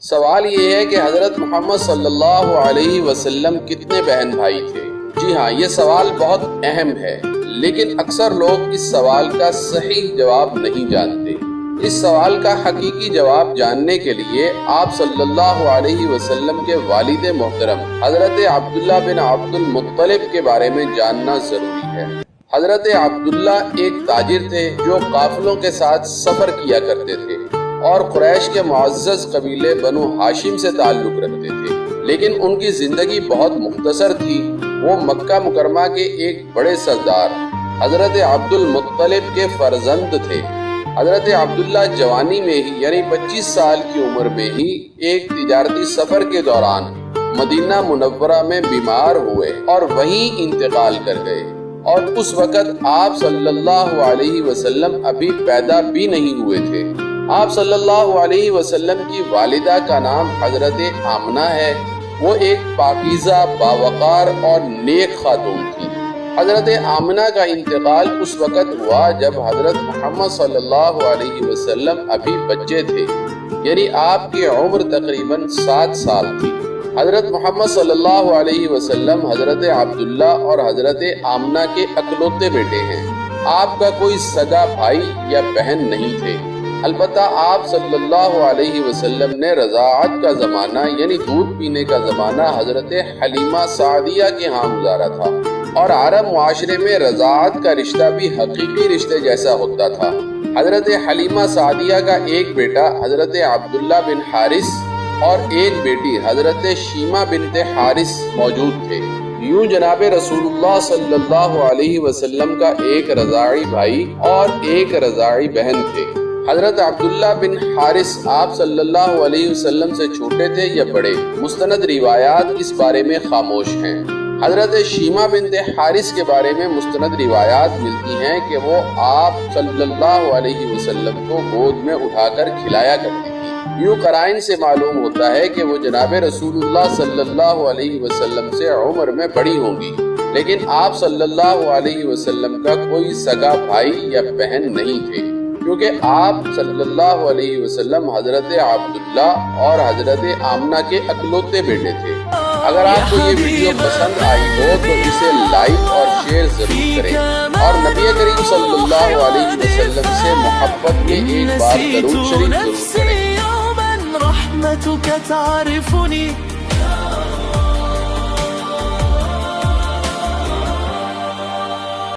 سوال یہ ہے کہ حضرت محمد صلی اللہ علیہ وسلم کتنے بہن بھائی تھے؟ جی ہاں، یہ سوال بہت اہم ہے، لیکن اکثر لوگ اس سوال کا صحیح جواب نہیں جانتے۔ اس سوال کا حقیقی جواب جاننے کے لیے آپ صلی اللہ علیہ وسلم کے والد محترم حضرت عبداللہ بن عبد المطلب کے بارے میں جاننا ضروری ہے۔ حضرت عبداللہ ایک تاجر تھے جو قافلوں کے ساتھ سفر کیا کرتے تھے اور قریش کے معزز قبیلے بنو ہاشم سے تعلق رکھتے تھے، لیکن ان کی زندگی بہت مختصر تھی۔ وہ مکہ مکرمہ کے ایک بڑے سردار حضرت عبد المطلب کے فرزند تھے۔ حضرت عبداللہ جوانی میں ہی یعنی 25 سال کی عمر میں ہی ایک تجارتی سفر کے دوران مدینہ منورہ میں بیمار ہوئے اور وہیں انتقال کر گئے، اور اس وقت آپ صلی اللہ علیہ وسلم ابھی پیدا بھی نہیں ہوئے تھے۔ آپ صلی اللہ علیہ وسلم کی والدہ کا نام حضرت آمنہ ہے۔ وہ ایک پاکیزہ، باوقار اور نیک خاتون تھی۔ حضرت آمنہ کا انتقال اس وقت ہوا جب حضرت محمد صلی اللہ علیہ وسلم ابھی بچے تھے، یعنی آپ کی عمر تقریباً 7 سال تھی۔ حضرت محمد صلی اللہ علیہ وسلم حضرت عبداللہ اور حضرت آمنہ کے اکلوتے بیٹے ہیں۔ آپ کا کوئی سگا بھائی یا بہن نہیں تھے۔ البتہ آپ صلی اللہ علیہ وسلم نے رضاعت کا زمانہ یعنی دودھ پینے کا زمانہ حضرت حلیمہ سعدیہ کے ہاں گزارا تھا، اور عرب معاشرے میں رضاعت کا رشتہ بھی حقیقی رشتے جیسا ہوتا تھا۔ حضرت حلیمہ سعدیہ کا ایک بیٹا حضرت عبداللہ بن حارث اور ایک بیٹی حضرت شیمہ بنت حارث موجود تھے۔ یوں جناب رسول اللہ صلی اللہ علیہ وسلم کا ایک رضاعی بھائی اور ایک رضاعی بہن تھے۔ حضرت عبداللہ بن حارث آپ صلی اللہ علیہ وسلم سے چھوٹے تھے یا بڑے؟ مستند روایات اس بارے میں خاموش ہیں۔ حضرت شیمہ بنت حارث کے بارے میں مستند روایات ملتی ہیں کہ وہ آپ صلی اللہ علیہ وسلم کو گود میں اٹھا کر کھلایا کرتی تھی۔ یوں قرائن سے معلوم ہوتا ہے کہ وہ جناب رسول اللہ صلی اللہ علیہ وسلم سے عمر میں بڑی ہوں گی، لیکن آپ صلی اللہ علیہ وسلم کا کوئی سگا بھائی یا بہن نہیں تھے، کیونکہ آپ صلی اللہ علیہ وسلم حضرت عبداللہ اور حضرت آمنہ کے اکلوتے بیٹے تھے۔ اگر آپ کو یہ ویڈیو پسند آئی ہو تو اسے لائک اور شیئر ضرور کریں، اور نبی کریم صلی اللہ علیہ وسلم سے محبت میں ایک بار درود شریف ضرور کریں۔